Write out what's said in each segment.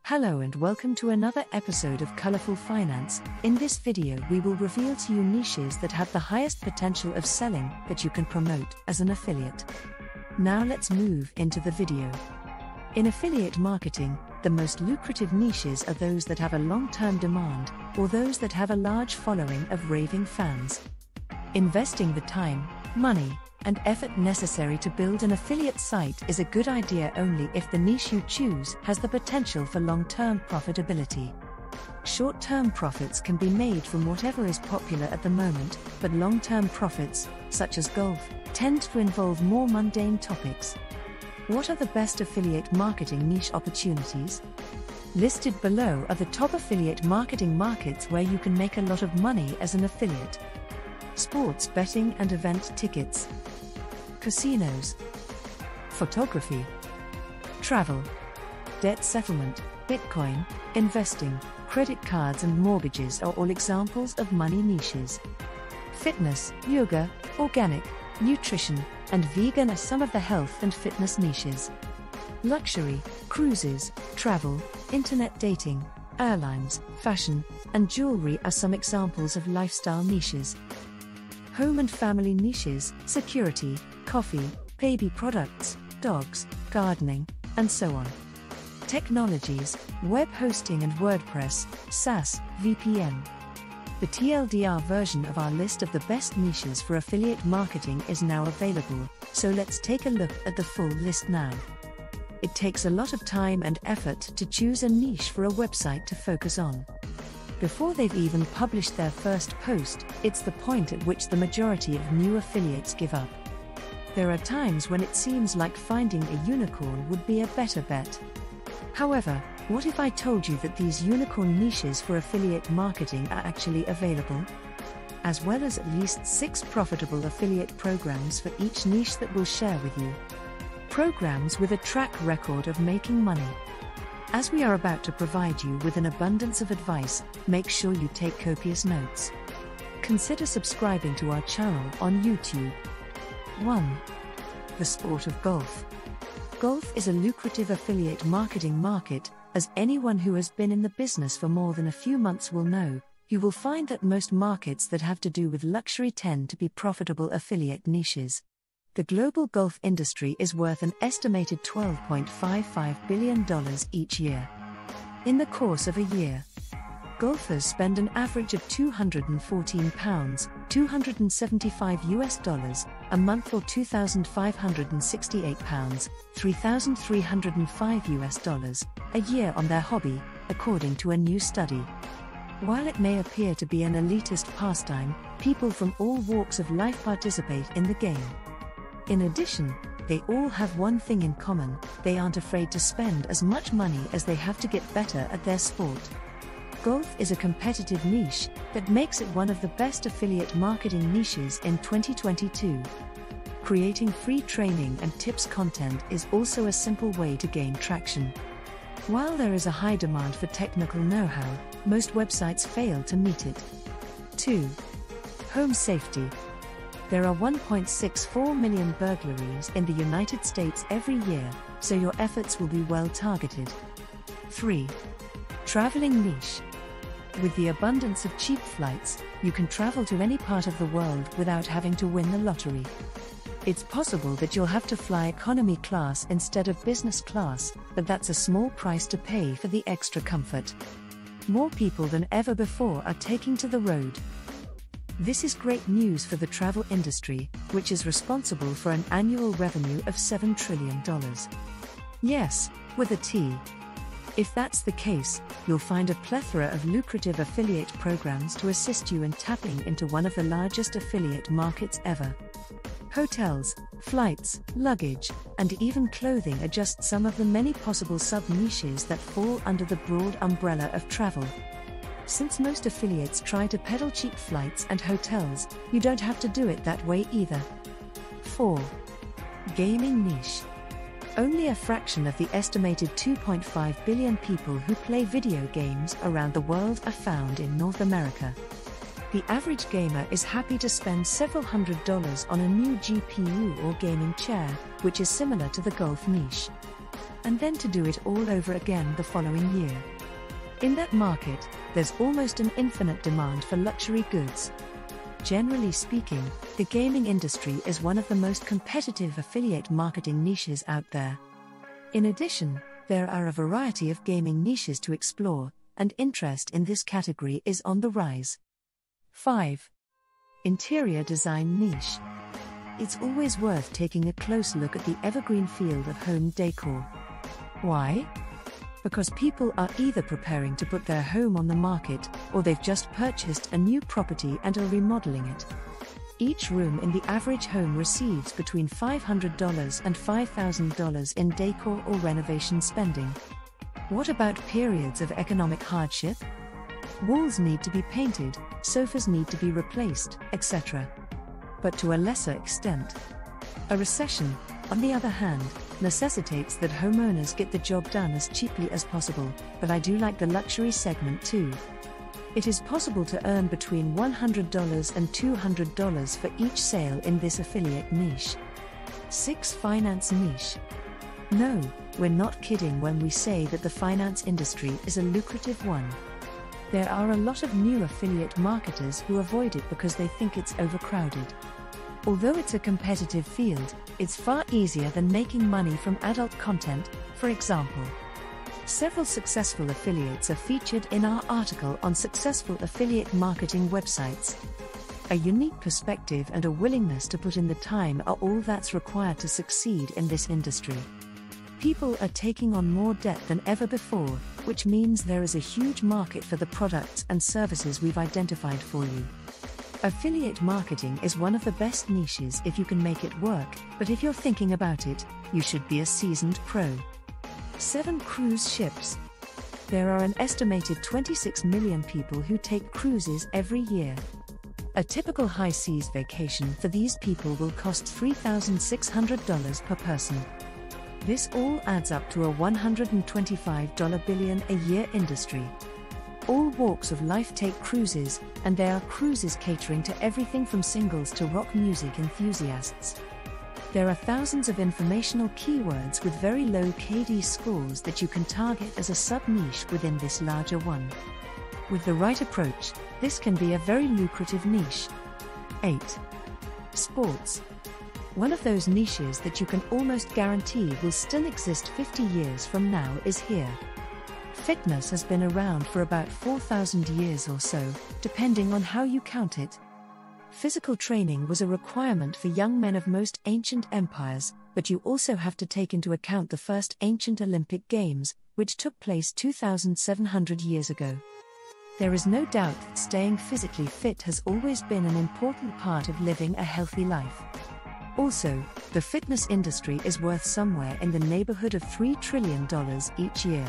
Hello and welcome to another episode of Colorful Finance. In this video we will reveal to you niches that have the highest potential of selling that you can promote as an affiliate. Now let's move into the video. In affiliate marketing, the most lucrative niches are those that have a long-term demand, or those that have a large following of raving fans. Investing the time, money, and effort necessary to build an affiliate site is a good idea only if the niche you choose has the potential for long-term profitability. Short-term profits can be made from whatever is popular at the moment, but long-term profits, such as golf, tend to involve more mundane topics. What are the best affiliate marketing niche opportunities? Listed below are the top affiliate marketing markets where you can make a lot of money as an affiliate. Sports betting and event tickets, casinos, photography, travel, debt settlement, Bitcoin, investing, credit cards and mortgages are all examples of money niches. Fitness, yoga, organic, nutrition, and vegan are some of the health and fitness niches. Luxury, cruises, travel, internet dating, airlines, fashion, and jewelry are some examples of lifestyle niches. Home and family niches, security, coffee, baby products, dogs, gardening, and so on. Technologies, web hosting and WordPress, SaaS, VPN. The TLDR version of our list of the best niches for affiliate marketing is now available, so let's take a look at the full list now. It takes a lot of time and effort to choose a niche for a website to focus on. Before they've even published their first post, it's the point at which the majority of new affiliates give up. There are times when it seems like finding a unicorn would be a better bet. However, what if I told you that these unicorn niches for affiliate marketing are actually available? As well as at least 6 profitable affiliate programs for each niche that we'll share with you. Programs with a track record of making money. As we are about to provide you with an abundance of advice, make sure you take copious notes. Consider subscribing to our channel on YouTube. 1. The sport of golf. Golf is a lucrative affiliate marketing market, as anyone who has been in the business for more than a few months will know. You will find that most markets that have to do with luxury tend to be profitable affiliate niches. The global golf industry is worth an estimated $12.55 billion each year. In the course of a year, golfers spend an average of £214, $275 a month, or £2,568, $3,305 a year on their hobby, according to a new study. While it may appear to be an elitist pastime, people from all walks of life participate in the game. In addition, they all have one thing in common: they aren't afraid to spend as much money as they have to get better at their sport. Golf is a competitive niche that makes it one of the best affiliate marketing niches in 2022. Creating free training and tips content is also a simple way to gain traction. While there is a high demand for technical know-how, most websites fail to meet it. 2. Home safety. There are 1.64 million burglaries in the United States every year, so your efforts will be well targeted. 3. Traveling niche. With the abundance of cheap flights, you can travel to any part of the world without having to win the lottery. It's possible that you'll have to fly economy class instead of business class, but that's a small price to pay for the extra comfort. More people than ever before are taking to the road. This is great news for the travel industry, which is responsible for an annual revenue of $7 trillion. Yes, with a T. If that's the case, you'll find a plethora of lucrative affiliate programs to assist you in tapping into one of the largest affiliate markets ever. Hotels, flights, luggage, and even clothing are just some of the many possible sub-niches that fall under the broad umbrella of travel. Since most affiliates try to peddle cheap flights and hotels, you don't have to do it that way either. 4. Gaming niche. Only a fraction of the estimated 2.5 billion people who play video games around the world are found in North America. The average gamer is happy to spend several $100s on a new GPU or gaming chair, which is similar to the golf niche. and then to do it all over again the following year. In that market, there's almost an infinite demand for luxury goods. Generally speaking, the gaming industry is one of the most competitive affiliate marketing niches out there. In addition, there are a variety of gaming niches to explore, and interest in this category is on the rise. 5. Interior design niche. It's always worth taking a close look at the evergreen field of home decor. Why? Because people are either preparing to put their home on the market, or they've just purchased a new property and are remodeling it. Each room in the average home receives between $500 and $5,000 in decor or renovation spending. What about periods of economic hardship? Walls need to be painted, sofas need to be replaced, etc. But to a lesser extent. A recession, on the other hand, necessitates that homeowners get the job done as cheaply as possible, but I do like the luxury segment too. It is possible to earn between $100 and $200 for each sale in this affiliate niche. 6. Finance niche. No, we're not kidding when we say that the finance industry is a lucrative one. There are a lot of new affiliate marketers who avoid it because they think it's overcrowded. Although it's a competitive field, it's far easier than making money from adult content, for example. Several successful affiliates are featured in our article on successful affiliate marketing websites. A unique perspective and a willingness to put in the time are all that's required to succeed in this industry. People are taking on more debt than ever before, which means there is a huge market for the products and services we've identified for you. Affiliate marketing is one of the best niches if you can make it work, but if you're thinking about it, you should be a seasoned pro. 7. Cruise ships. There are an estimated 26 million people who take cruises every year. A typical high seas vacation for these people will cost $3,600 per person. This all adds up to a $125 billion a year industry. All walks of life take cruises, and there are cruises catering to everything from singles to rock music enthusiasts. There are thousands of informational keywords with very low KD scores that you can target as a sub-niche within this larger one. With the right approach, this can be a very lucrative niche. 8. Sports. One of those niches that you can almost guarantee will still exist 50 years from now is here. Fitness has been around for about 4,000 years or so, depending on how you count it. Physical training was a requirement for young men of most ancient empires, but you also have to take into account the first ancient Olympic Games, which took place 2,700 years ago. There is no doubt that staying physically fit has always been an important part of living a healthy life. Also, the fitness industry is worth somewhere in the neighborhood of $3 trillion each year.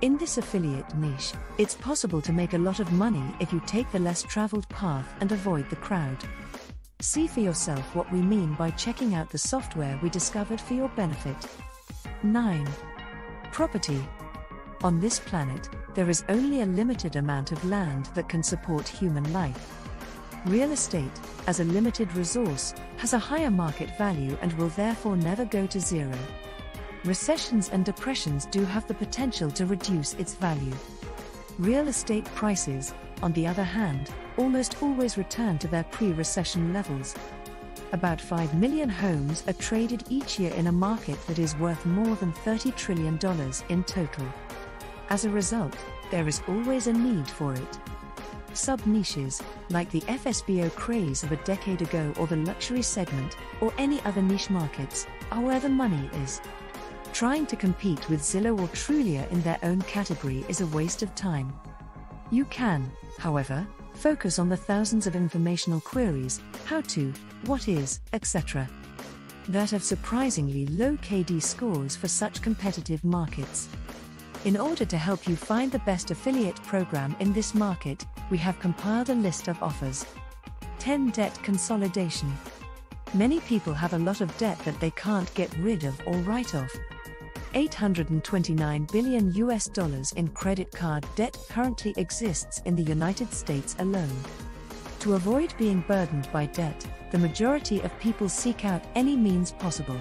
In this affiliate niche, it's possible to make a lot of money if you take the less traveled path and avoid the crowd. See for yourself what we mean by checking out the software we discovered for your benefit. 9. Property. On this planet, there is only a limited amount of land that can support human life. Real estate, as a limited resource, has a higher market value and will therefore never go to zero. Recessions and depressions do have the potential to reduce its value. Real estate prices, on the other hand, almost always return to their pre-recession levels. About 5 million homes are traded each year in a market that is worth more than $30 trillion in total. As a result, there is always a need for it. Sub-niches, like the FSBO craze of a decade ago or the luxury segment, or any other niche markets, are where the money is. Trying to compete with Zillow or Trulia in their own category is a waste of time. You can, however, focus on the thousands of informational queries, how to, what is, etc. that have surprisingly low KD scores for such competitive markets. In order to help you find the best affiliate program in this market, we have compiled a list of offers. 10. Debt consolidation. Many people have a lot of debt that they can't get rid of or write off. $829 billion in credit card debt currently exists in the United States alone. To avoid being burdened by debt, the majority of people seek out any means possible.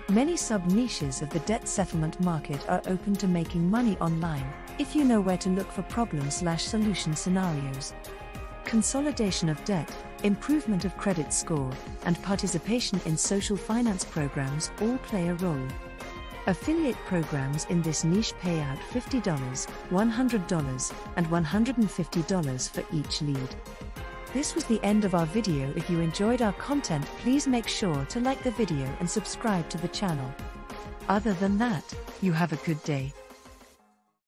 Many sub-niches of the debt settlement market are open to making money online, if you know where to look for problem/solution scenarios. Consolidation of debt, improvement of credit score, and participation in social finance programs all play a role. Affiliate programs in this niche pay out $50, $100, and $150 for each lead. This was the end of our video. If you enjoyed our content, please make sure to like the video and subscribe to the channel. Other than that, you have a good day.